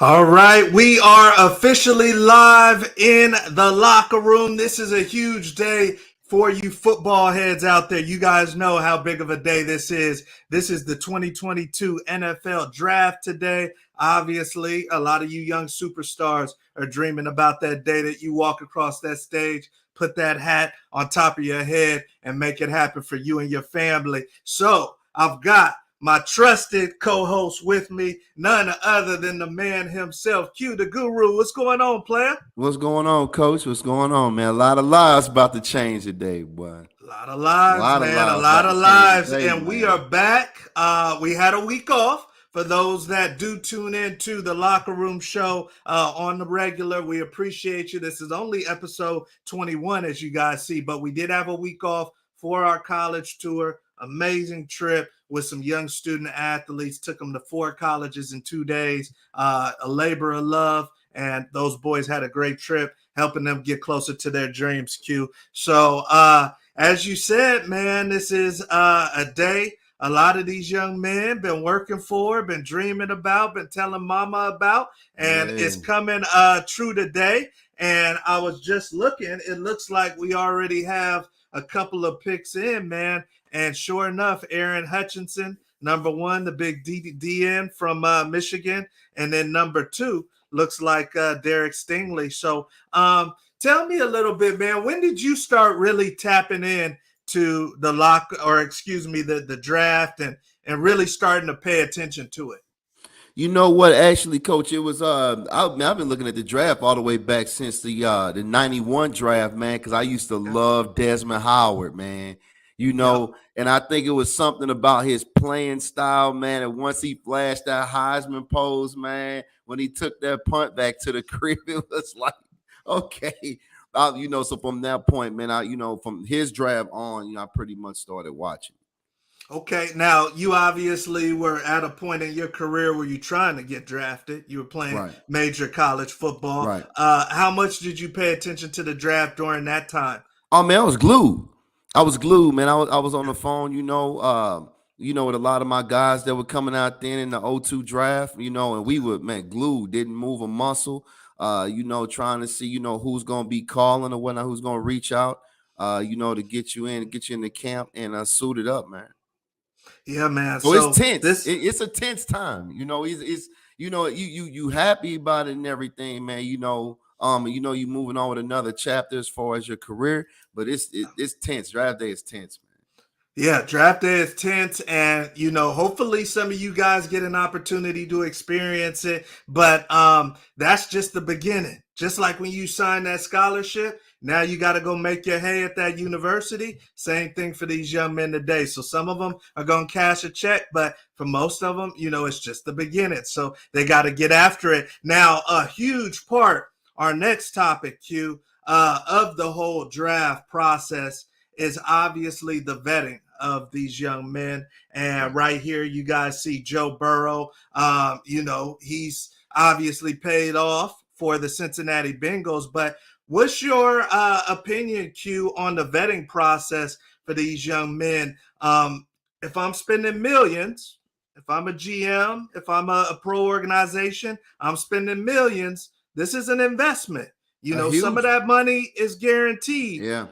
All right, we are officially live in the locker room. This is a huge day for you football heads out there. You guys know how big of a day this is. This is the 2022 NFL Draft today. Obviously, a lot of you young superstars are dreaming about that day that you walk across that stage, put that hat on top of your head, and make it happen for you and your family. So I've got my trusted co-host with me, none other than the man himself, Q the Guru. What's going on, player? What's going on, Coach? What's going on, man? A lot of lives about to change today, boy. A lot of A lives, lot of man. A lives lot about of to change lives. today, And we man. are back. We had a week off. For those that do tune into the Locker Room Show on the regular, we appreciate you. This is only episode 21, as you guys see, but we did have a week off for our college tour. Amazing trip with some young student athletes. Took them to 4 colleges in 2 days. A labor of love, and those boys had a great trip, helping them get closer to their dreams, Q. So, as you said, man, this is a day a lot of these young men been working for, been dreaming about, been telling mama about, and it's Yeah. coming true today. And I was just looking, it looks like we already have a couple of picks in, man. And sure enough, Aaron Hutchinson, number 1, the big DN from Michigan. And then number 2 looks like Derek Stingley. So tell me a little bit, man, when did you start really tapping in to the the draft and really starting to pay attention to it? You know what? Actually, Coach, it was I've been looking at the draft all the way back since the '91 draft, man. Because I used to Yep. love Desmond Howard, man. Yep. And I think it was something about his playing style, man. And once he flashed that Heisman pose, man, when he took that punt back to the crib, it was like, okay, so from that point, man, from his draft on, I pretty much started watching. Okay, now you obviously were at a point in your career where you're trying to get drafted. You were playing Right, major college football. right. How much did you pay attention to the draft during that time? Oh man, I was glued. I was glued, man. I was on the phone, with a lot of my guys that were coming out then in the '02 draft, and we were, man, glued, didn't move a muscle. Trying to see, who's gonna be calling or whatnot, who's gonna reach out, to get you in the camp and suited up, man. Yeah, man. So it's So tense. this It's a tense time. It's you happy about it and everything, man. You moving on with another chapter as far as your career, but it's tense. Draft day is tense, man. Yeah, draft day is tense, and hopefully some of you guys get an opportunity to experience it. But that's just the beginning. Just like when you sign that scholarship, now you got to go make your hay at that university. Same thing for these young men today. So some of them are going to cash a check, but for most of them, it's just the beginning. So they got to get after it. Now, a huge part, our next topic, Q, of the whole draft process is obviously the vetting of these young men. And right here, you guys see Joe Burrow. He's obviously paid off for the Cincinnati Bengals. But what's your opinion, Q, on the vetting process for these young men? If I'm spending millions, if I'm a GM, if I'm a pro organization, I'm spending millions. This is an investment. A Some of huge, that money is guaranteed. yeah.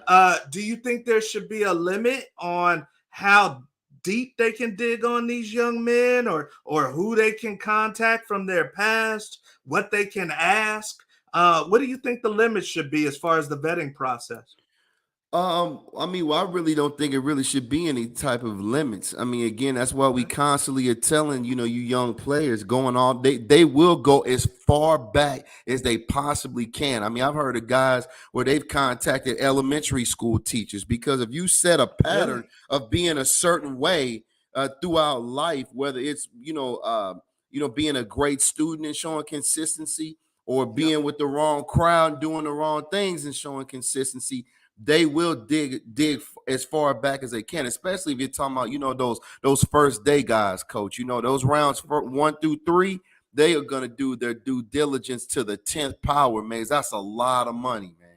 Do you think there should be a limit on how deep they can dig on these young men, or who they can contact from their past, what they can ask? What do you think the limit should be as far as the vetting process? I really don't think it really should be any type of limits. I mean, again, that's why we Okay. constantly are telling, you young players going on, they will go as far back as they possibly can. I mean, I've heard of guys where they've contacted elementary school teachers because if you set a pattern Really? of being a certain way throughout life, whether it's, being a great student and showing consistency or Yep. being with the wrong crowd, doing the wrong things and showing consistency, they will dig as far back as they can, especially if you're talking about those first day guys, Coach. Those rounds 1 through 3, they are gonna do their due diligence to the 10th power, man. That's a lot of money, man.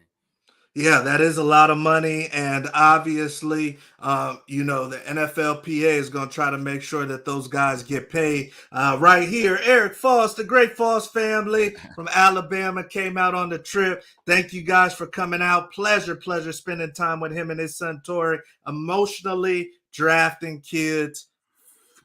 Yeah, that is a lot of money, and obviously, the NFLPA is going to try to make sure that those guys get paid. Right here, Eric Foss, the great Foss family from Alabama, came out on the trip. Thank you guys for coming out. Pleasure spending time with him and his son Tori. Emotionally drafting kids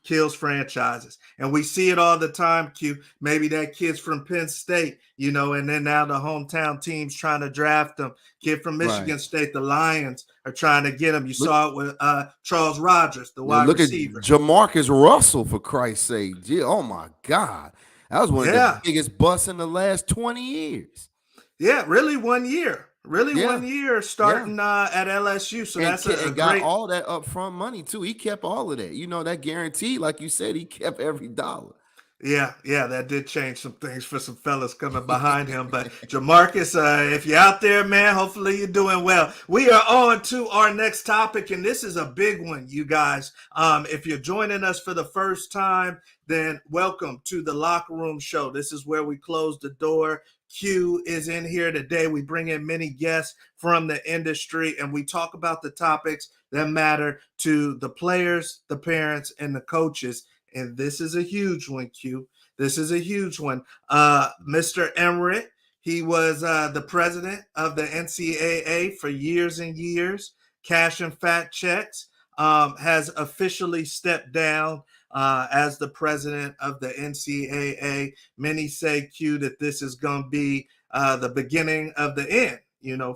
kills franchises. And we see it all the time, Q. Maybe that kid's from Penn State, and then now the hometown team's trying to draft them. Kid from Right. Michigan State, the Lions are trying to get him. You Look, saw it with Charles Rogers, the wide look at receiver. Jamarcus Russell, for Christ's sake. Gee, oh my God. That was one of the Yeah. biggest busts in the last 20 years. Yeah, really 1 year. Really Yeah. 1 year Yeah. starting at LSU. So And that's a and got great. all that upfront money too. He kept all of that. That guarantee, like you said, he kept every dollar. Yeah, that did change some things for some fellas coming behind him. But Jamarcus, if you're out there, man, hopefully you're doing well. We are on to our next topic, and this is a big one, you guys. If you're joining us for the first time, then welcome to the Locker Room Show. This is where we close the door. Q is in here today. We bring in many guests from the industry, and we talk about the topics that matter to the players, the parents, and the coaches. And this is a huge one, Q. This is a huge one. Mr. Emmerich, he was the president of the NCAA for years and years, cashing fat checks, has officially stepped down as the president of the NCAA. Many say, Q, that this is going to be the beginning of the end,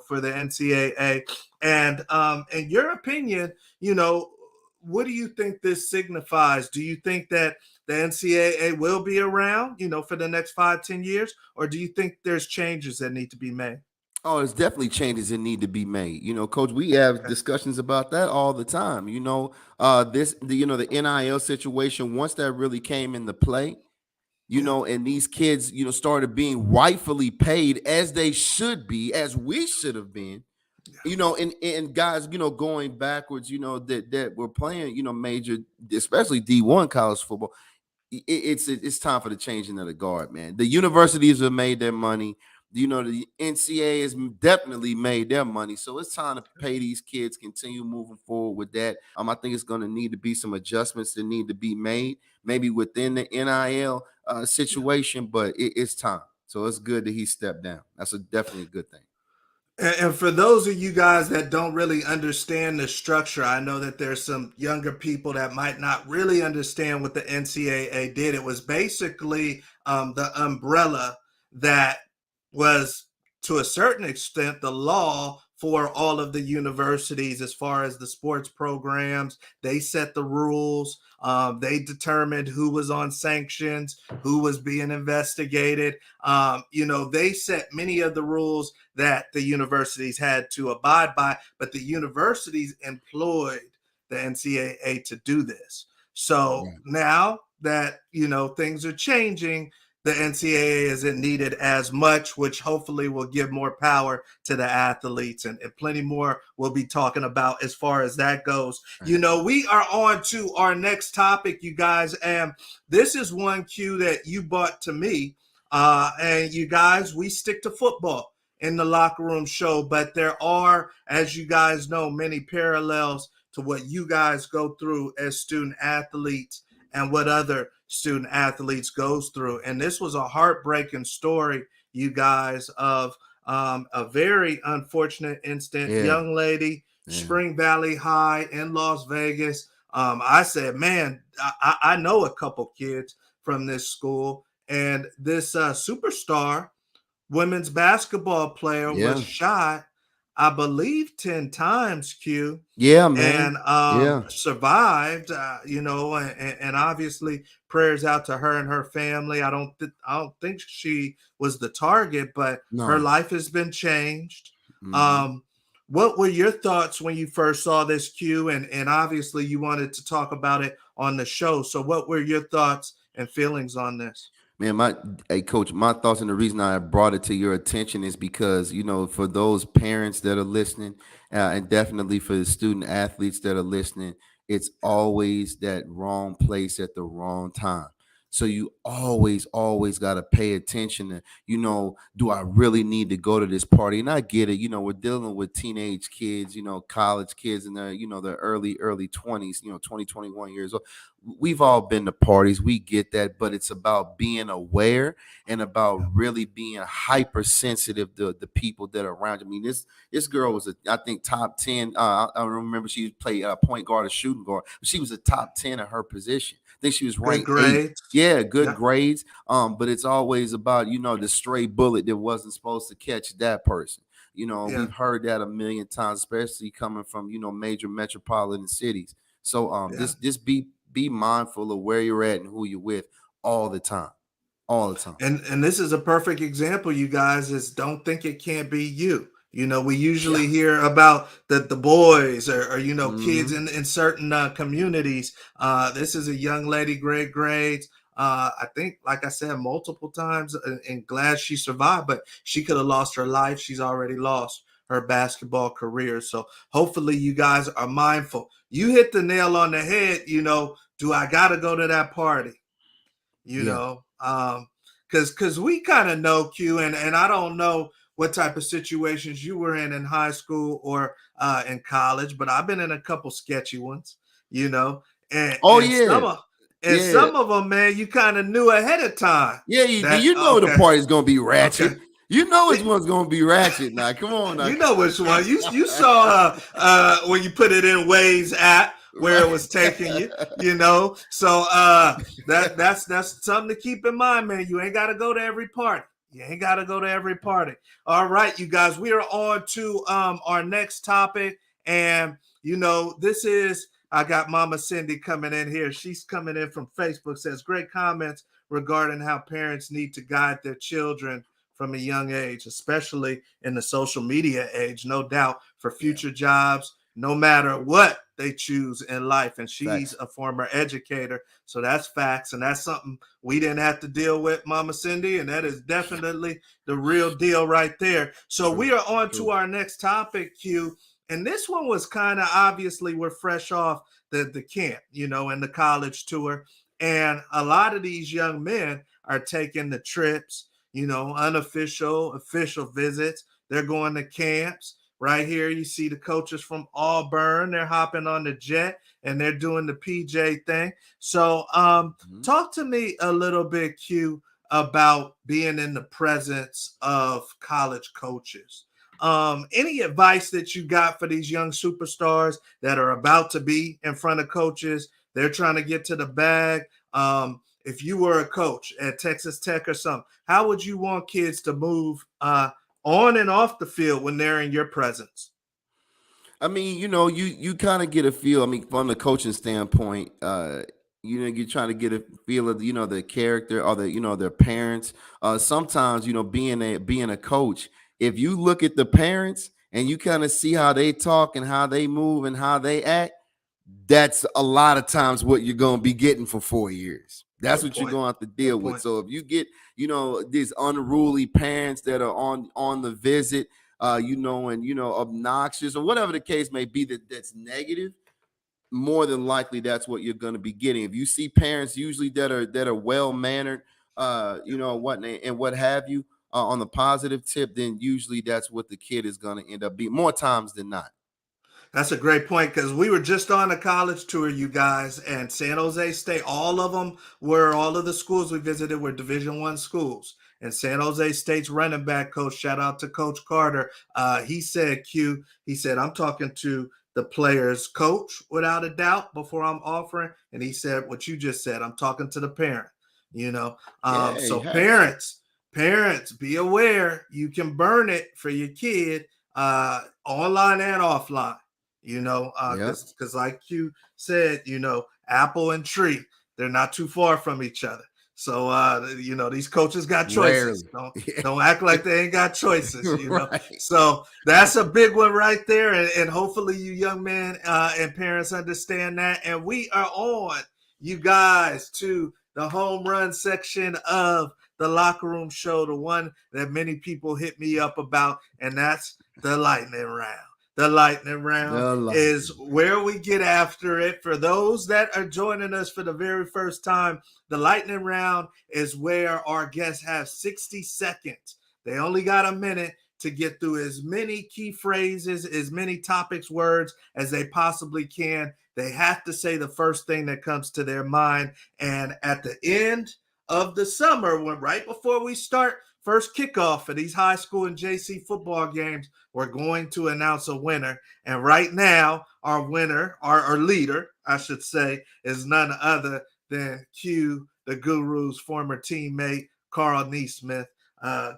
for the NCAA. And in your opinion, what do you think this signifies? Do you think that the NCAA will be around, for the next 5, 10 years, or do you think there's changes that need to be made? Oh, there's definitely changes that need to be made. Coach, we have Okay. discussions about that all the time. The NIL situation, once that really came into play, Yeah. and these kids, started being rightfully paid as they should be, as we should have been, and guys, going backwards, that we're playing, major, especially D1 college football. It's time for the changing of the guard, man. The universities have made their money. The NCAA has definitely made their money. So it's time to pay these kids, continue moving forward with that. I think it's going to need to be some adjustments that need to be made, maybe within the NIL Yeah. situation, but it's time. So it's good that he stepped down. That's definitely a good thing. And for those of you guys that don't really understand the structure, I know that there's some younger people that might not really understand what the NCAA did. It was basically the umbrella that was, to a certain extent, the law for all of the universities as far as the sports programs. They set the rules. They determined who was on sanctions, who was being investigated. They set many of the rules that the universities had to abide by, but the universities employed the NCAA to do this. So Right. now that, things are changing, the NCAA isn't needed as much, which hopefully will give more power to the athletes, and plenty more we'll be talking about as far as that goes. Right. We are on to our next topic, you guys, and this is one cue that you brought to me. And you guys, we stick to football in the Locker Room Show, but there are, as you guys know, many parallels to what you guys go through as student athletes and what other student athletes goes through. And this was a heartbreaking story, you guys, of a very unfortunate incident. Yeah. Young lady, Yeah. Spring Valley High in Las Vegas. I said, man, I know a couple kids from this school, and this superstar women's basketball player was Yeah. shot, I believe, 10 times, Q, Yeah, man. and Yeah. survived. And obviously prayers out to her and her family. I don't think she was the target, but her No. life has been changed. Mm-hmm. Um, what were your thoughts when you first saw this, Q? And obviously you wanted to talk about it on the show. So what were your thoughts and feelings on this? Man, hey coach, my thoughts, and the reason I brought it to your attention is because, for those parents that are listening, and definitely for the student athletes that are listening, it's always that wrong place at the wrong time. So you always got to pay attention to, do I really need to go to this party? And I get it. We're dealing with teenage kids, college kids in their, their early 20s, 20, 21 years old. We've all been to parties. We get that, but it's about being aware and about really being hypersensitive to the people that are around you. I mean, this girl was I think top 10. I remember she played point guard or shooting guard. She was a top 10 in her position. I think she was Good ranked 8. grades. Yeah, good Yeah. grades. But it's always about, the stray bullet that wasn't supposed to catch that person. Yeah. We've heard that a million times, especially coming from, major metropolitan cities. So Yeah. just be mindful of where you're at and who you're with all the time. All the time. And this is a perfect example, you guys, is don't think it can't be you. We Yeah. usually hear about the boys or kids Mm-hmm. in certain communities. This is a young lady, great grades. I think, like I said, multiple times, and glad she survived, but she could have lost her life. She's already lost her basketball career. So hopefully you guys are mindful. You hit the nail on the head. Do I got to go to that party? you Yeah. know because we kind of know, Q, and I don't know what type of situations you were in high school or in college, but I've been in a couple sketchy ones, you know and Oh and yeah. Yeah. some of them, man, you kind of knew ahead of time Yeah, that, the okay, party's gonna be okay. ratchet. You know which one's gonna be ratchet now. Come on now. You know which one. You saw when you put it in Waze app where it Right. was taking you, So that's something to keep in mind, man. You ain't gotta go to every party. You ain't gotta go to every party. All right, you guys, we are on to our next topic. And this is, I got Mama Cindy coming in here. She's coming in from Facebook, says great comments regarding how parents need to guide their children from a young age, especially in the social media age, no doubt, for Yeah. future jobs, no matter what they choose in life. And she's Facts. a former educator. So that's facts. And that's something we didn't have to deal with, Mama Cindy. And that is definitely the real deal right there. So we True. are on to True. our next topic, Q. And this one was kind of, obviously, we're fresh off the camp, and the college tour. And a lot of these young men are taking the trips, unofficial, official visits. They're going to camps. Right here, you see the coaches from Auburn. They're hopping on the jet and they're doing the PJ thing. So, Mhm. talk to me a little bit, Q, about being in the presence of college coaches. Any advice that you got for these young superstars that are about to be in front of coaches? They're trying to get to the bag. If you were a coach at Texas Tech or something, how would you want kids to move on and off the field when they're in your presence? I mean, you kind of get a feel. I mean, from the coaching standpoint, you're trying to get a feel of, the character or their parents. Sometimes, being a coach, if you look at the parents and you kind of see how they talk and how they move and how they act, that's a lot of times what you're going to be getting for 4 years. That's Good what you're point. going to have to deal Good with. point. So if you get, these unruly parents that are on the visit, and obnoxious or whatever the case may be, that's negative, more than likely that's what you're going to be getting. If you see parents usually that are well mannered, what have you, on the positive tip, then usually that's what the kid is going to end up being more times than not. That's a great point, because we were just on a college tour, you guys, and San Jose State. All of the schools we visited were Division I schools. And San Jose State's running back coach, shout out to Coach Carter. He said, "Q," he said, "I'm talking to the players' coach without a doubt before I'm offering." And he said, "What you just said, I'm talking to the parent." Yeah, you So have to. parents, be aware you can burn it for your kid, online and offline. Yeah, Because like you said, apple and tree, they're not too far from each other. So these coaches got choices. rarely. Don't act like they ain't got choices. Right. So that's a big one right there, and hopefully you young men and parents understand that. And we are on, you guys, to the home run section of the Locker Room Show, the one that many people hit me up about, and that's the lightning round. The lightning round The is lightning. where we get after it. For those that are joining us for the very first time, the lightning round is where our guests have 60 seconds. They only got a minute to get through as many key phrases, as many topics, words as they possibly can. They have to say the first thing that comes to their mind. And at the end of the summer, when right before we start first kickoff for these high school and JC football games, we're going to announce a winner. And right now, our winner, our leader, I should say, is none other than Q, the Guru's former teammate, Carl Neesmith.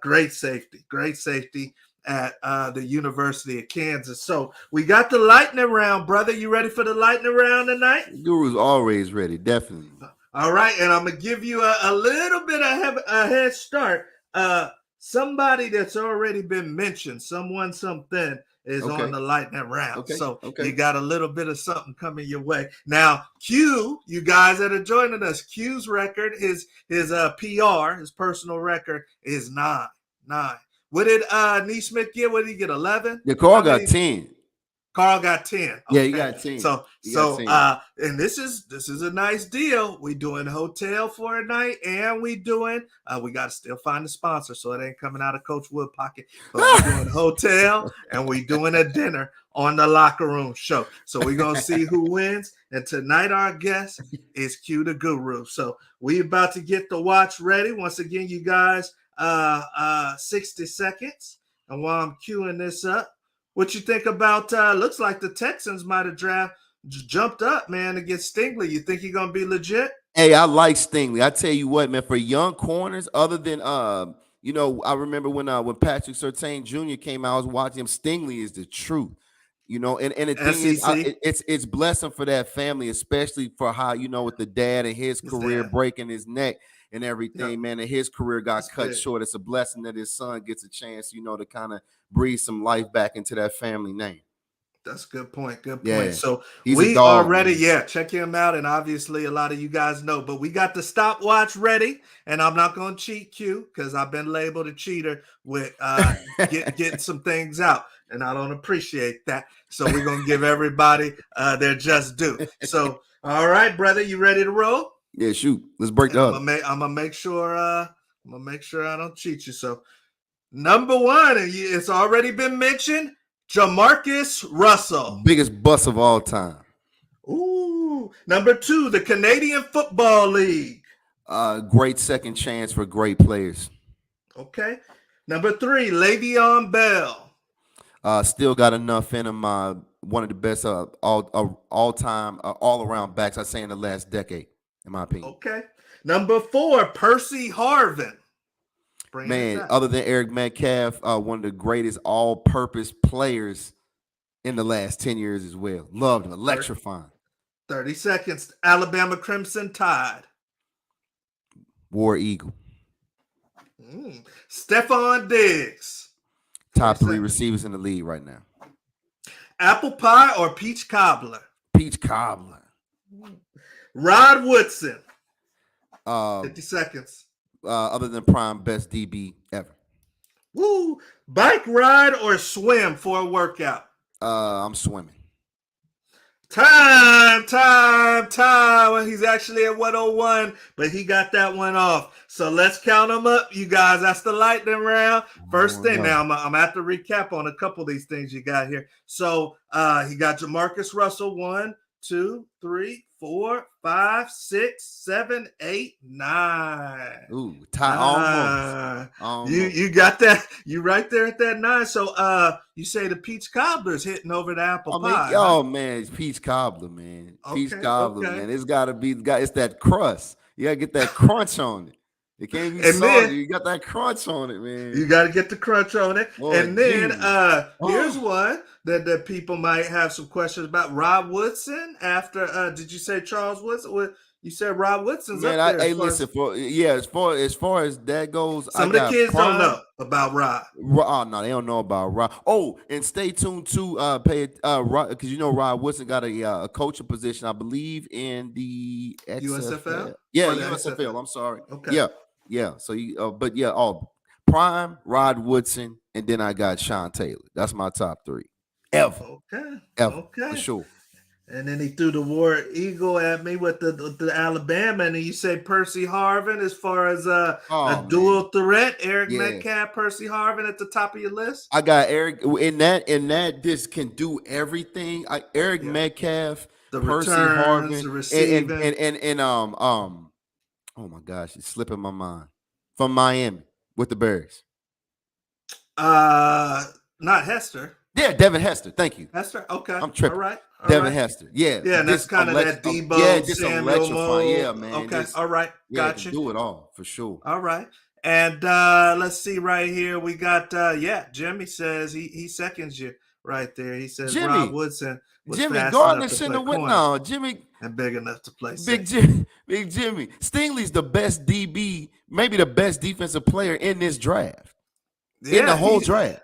Great safety at the University of Kansas. So we got the lightning round, brother. You ready for the lightning round tonight? Guru's always ready, definitely. All right, and I'm gonna give you a little bit of a head start. Somebody that's already been mentioned, something is on the lightning round. So you got a little bit of something coming your way. Now, Q, you guys that are joining us, Q's record, his PR, his personal record is 9. What did Neesmith get? What did he get? 11? The Carl got 10. Carl got 10. Okay. Yeah, he got 10. And this is a nice deal. We doing hotel for a night, and we doing we got to still find a sponsor, so it ain't coming out of Coach Wood pocket. But we doing hotel, and we doing a dinner on the Locker Room Show. So we're gonna see who wins. And tonight our guest is Q the Guru. So we about to get the watch ready. Once again, you guys, 60 seconds. And while I'm queuing this up, what you think about? Looks like the Texans might have jumped up, man, against Stingley. You think he's gonna be legit? Hey, I like Stingley. I tell you what, man. For young corners, other than I remember when Patrick Surtain Jr. came out, I was watching him. Stingley is the truth, and the thing is, it's blessing for that family, especially for how with the dad and his career breaking his neck and everything, man, and his career got cut short. It's a blessing that his son gets a chance, to kind of breathe some life back into that family name. That's a good point. Yeah. So he's we are ready. Man. Check him out. And obviously a lot of you guys know, but we got the stopwatch ready. And I'm not going to cheat Q because I've been labeled a cheater with getting some things out. And I don't appreciate that. So we're going to give everybody their just due. So, all right, brother, you ready to roll? Yeah, shoot. Let's break it up. I'm gonna make sure I don't cheat you. So, number 1, it's already been mentioned, Jamarcus Russell, biggest bust of all time. Ooh, number 2, the Canadian Football League. Great second chance for great players. Okay. Number 3, Le'Veon Bell. Still got enough in him. One of the best all time all around backs, I'd say, in the last decade, in my opinion. Okay. Number 4, Percy Harvin. Man, other than Eric Metcalf, one of the greatest all-purpose players in the last 10 years as well. Loved him, electrifying. 30 seconds. Alabama Crimson Tide. War Eagle. Stephon Diggs. Top 3 receivers in the league right now. Apple pie or peach cobbler? Peach cobbler. Rod Woodson. 50 seconds. Other than prime, best DB ever. Woo! Bike ride or swim for a workout? I'm swimming. Time. He's actually at 101, but he got that one off. So let's count them up, you guys. That's the lightning round. First thing, now I'm going to have to recap on a couple of these things you got here. So he got Jamarcus Russell, 1, 2, 3, 4, 5, 6, 7, 8, 9. Ooh, tie almost. You got that. You right there at that 9. So you say the peach cobbler's hitting over the apple pie. Oh man, it's peach cobbler, man. Peach cobbler, man. It's gotta be it's that crust. You gotta get that crunch on it. It can't be salty. You got that crunch on it, man. You got to get the crunch on it. And then here's one that people might have some questions about. Rod Woodson after did you say Charles Woodson? You said Rod Woodson's up there. Hey, listen, as far as that goes, some of the kids don't know about Rod. Oh no, they don't know about Rod. Oh, and stay tuned to Rod, because Rod Woodson got a coaching position, I believe, in the USFL. Yeah, USFL. I'm sorry. Okay. Yeah. So prime Rod Woodson, and then I got Sean Taylor. That's my top 3. ever, Okay. ever for Okay. sure. And then he threw the War Eagle at me with the Alabama, and then you say Percy Harvin as far as a Oh man, dual threat, Eric yeah. Metcalf, Percy Harvin at the top of your list. I got Eric in that this can do everything. Eric Yeah, Metcalf, the Percy returns, Harvin, the and and receiving. and and, and oh my gosh, it's slipping my mind. From Miami with the Bears. Uh, Not Hester. Yeah, Devin Hester. Thank you. Hester. Okay. I'm All tripping. right. All Devin right. Hester. Yeah, Yeah, and that's kind of that yeah, Debo just Samuel electrifying. Yeah, mode. man. Okay. Just All right. yeah, can Gotcha. do it all for sure. All right. And let's see right here. We got Jimmy says he seconds you right there. He says Rod Jimmy, Woodson was Jimmy fast enough Gardner to shouldn't play have went. corner No, Jimmy, and big enough to play Big safety. Jimmy, Big Jimmy. Stingley's the best DB, maybe the best defensive player in this draft, in the Yeah, whole draft.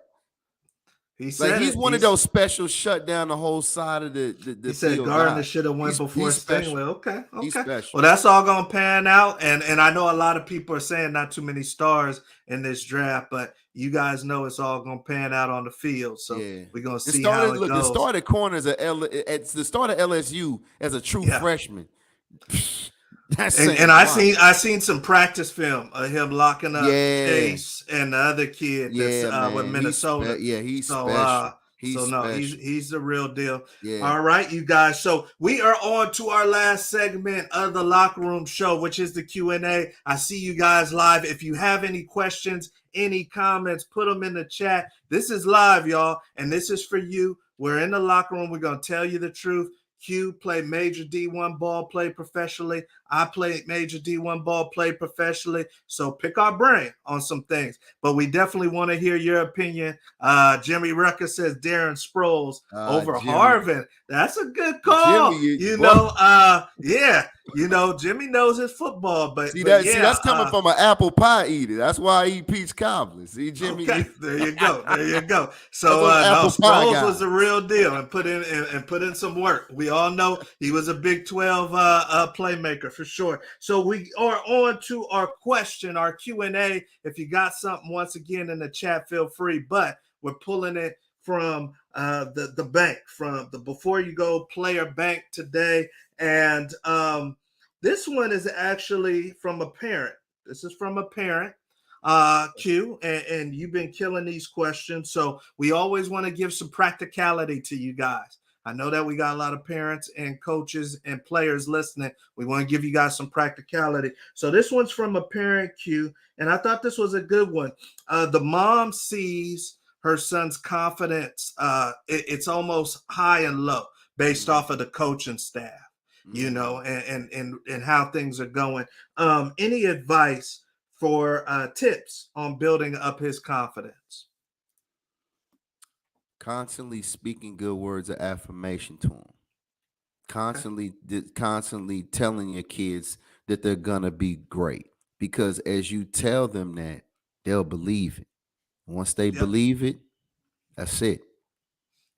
he Like said he's it. one of those special shut down the whole side of the He said field Gardner guys. should have went before He's special. Stingley. Okay, He's okay. special. Well, that's all gonna pan out, and I know a lot of people are saying not too many stars in this draft, but you guys know it's all gonna pan out on the field. So Yeah. we're gonna The see how started it look, the goes. started corners at it's the start of LSU as a true Yeah. freshman. That's And saying a lot. I seen some practice film of him locking up Yeah. Chase and the other kid that's Yeah, with man. Minnesota. He's So special. He's so no, special. he's the real deal. Yeah. All right, you guys. So we are on to our last segment of the Locker Room Show, which is the Q&A. I see you guys live. If you have any questions, any comments, put them in the chat. This is live, y'all, and this is for you. We're in the locker room. We're gonna tell you the truth. Q played major D1 ball, played professionally. I played major D1 ball, played professionally. So pick our brain on some things. But we definitely want to hear your opinion. Jimmy Rucker says Darren Sproles over Jimmy. Harvin. That's a good call. Jimmy, Yeah. Jimmy knows his football, but see yeah. that's coming from an apple pie eater. That's why I eat peach cobbler. See, Jimmy. Okay, there you go. There you go. So That's an no, apple pie Sproles guy. was the real deal and put in some work. We all know he was a Big 12 playmaker for sure. So we are on to our question, our Q&A. If you got something, once again in the chat, feel free. But we're pulling it from the bank, from the Before You Go player bank today, and this one is actually from a parent. This is from a parent. Q, and you've been killing these questions. So we always want to give some practicality to you guys. I know that we got a lot of parents and coaches and players listening. We want to give you guys some practicality. So this one's from a parent, Q, and I thought this was a good one. The mom sees her son's confidence. It's almost high and low based off of the coaching staff, and how things are going. Any advice for tips on building up his confidence? Constantly speaking good words of affirmation to him. Constantly telling your kids that they're gonna be great. Because as you tell them that, they'll believe it. Once they believe it, that's it.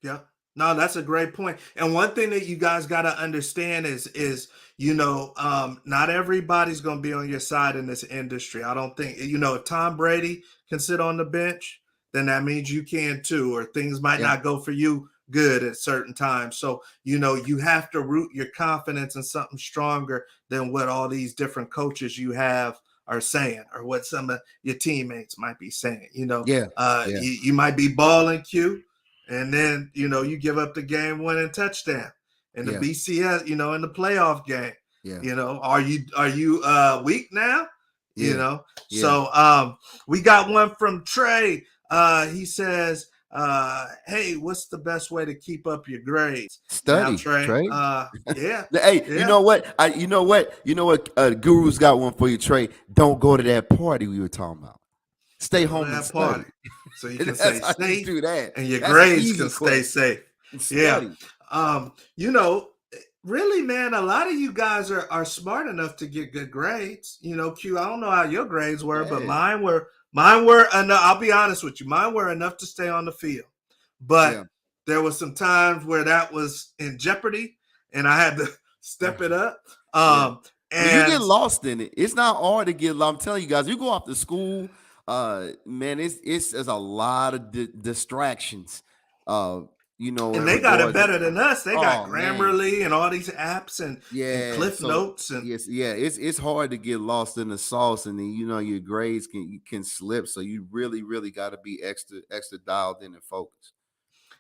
Yeah. No, that's a great point. And one thing that you guys got to understand is not everybody's going to be on your side in this industry. I don't think if Tom Brady can sit on the bench, then that means you can too, or things might Yeah. not go for you good at certain times. So, you have to root your confidence in something stronger than what all these different coaches you have are saying, or what some of your teammates might be saying. Yeah. You might be balling, Q, and then you give up the game-winning touchdown in the BCS, in the playoff game. Yeah. Are you weak now? Yeah. So we got one from Trey. He says, hey, what's the best way to keep up your grades? Study, Now, Trey. Hey, Yeah. you know what? Guru's got one for you, Trey. Don't go to that party we were talking about. Stay home and study. So you can stay safe, do that, and your That's grades can stay safe. Study. Yeah. Really, man, a lot of you guys are smart enough to get good grades. Q, I don't know how your grades were, but mine were enough. I'll be honest with you. Mine were enough to stay on the field. But there was some times where that was in jeopardy and I had to step it up. And you get lost in it. It's not hard to get lost. I'm telling you guys, you go off to school, man, it's there's a lot of distractions. you know, And in they got it regards to, better than us. They got oh man, Grammarly and all these apps and yeah. Cliff So Notes and yes, yeah, it's hard to get lost in the sauce, and then you know your grades can slip. So you really got to be extra dialed in and focused.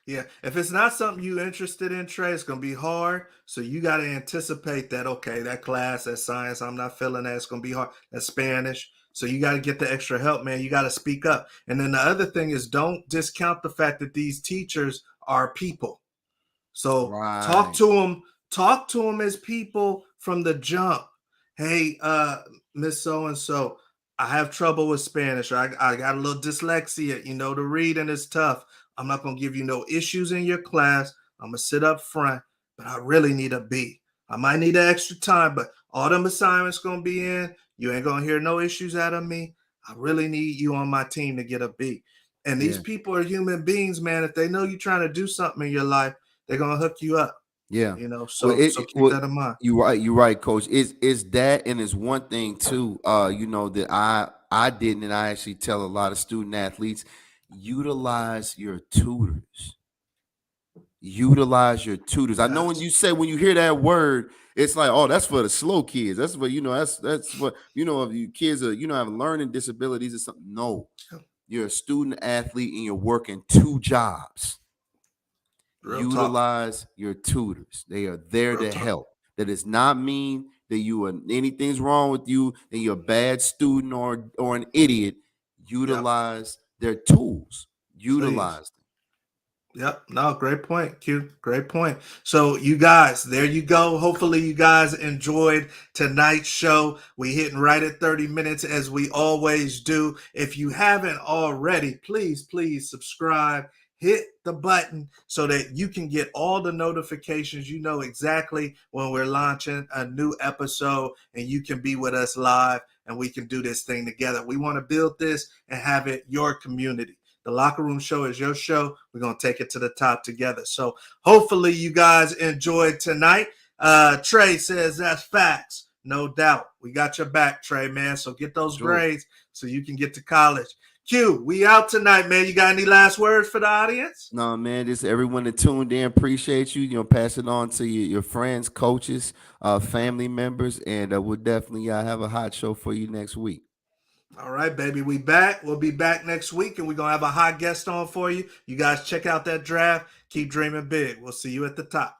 yeah. If it's not something you interested in, Trey, it's gonna be hard. So you got to anticipate that. Okay, that class, that science, I'm not feeling that. It's gonna be hard. That Spanish. So you got to get the extra help, man. You got to speak up. And then the other thing is, don't discount the fact that these teachers are people. So Right. talk to them as people from the jump. Hey, Miss So and So, I have trouble with Spanish. I got a little dyslexia. You know, the reading is tough. I'm not gonna give you no issues in your class. I'm gonna sit up front, but I really need a B. I might need an extra time, but all them assignments gonna be in. You ain't gonna hear no issues out of me. I really need you on my team to get a B. And these Yeah. people are human beings, man. If they know you're trying to do something in your life, they're gonna hook you up, Yeah. you know. Well, So keep that in mind. you're right, coach. It's that, and it's one thing too, you know, that I didn't, and I actually tell a lot of student athletes, utilize your tutors. Utilize your tutors. I know when Yes. you say, when you hear that word, it's like, oh, that's for the slow kids. That's what, you know, that's what, you know, if you kids are, you know, have learning disabilities or something. No, you're a student athlete and you're working two jobs. Real talk. Utilize your tutors. They are there Real to talk. help. That does not mean that you are anything's wrong with you and you're a bad student or an idiot. Yep. Utilize their tools. Please. Utilize them. Yep. No, great point, Q. Great point. So, you guys, there you go. Hopefully, you guys enjoyed tonight's show. We hitting right at 30 minutes as we always do. If you haven't already, please subscribe. Hit the button so that you can get all the notifications. You know exactly when we're launching a new episode, and you can be with us live and we can do this thing together. We want to build this and have it your community. The Locker Room Show is your show. We're going to take it to the top together. So hopefully you guys enjoyed tonight. Trey says that's facts. No doubt. We got your back, Trey, man. So get those Sure. grades so you can get to college. Q, we out tonight, man. You got any last words for the audience? No, man, just everyone that tuned in, appreciate you. You know, pass it on to your friends, coaches, family members, and we'll definitely have a hot show for you next week. All right, baby. We back. We'll be back next week, and we're going to have a hot guest on for you. You guys check out that draft. Keep dreaming big. We'll see you at the top.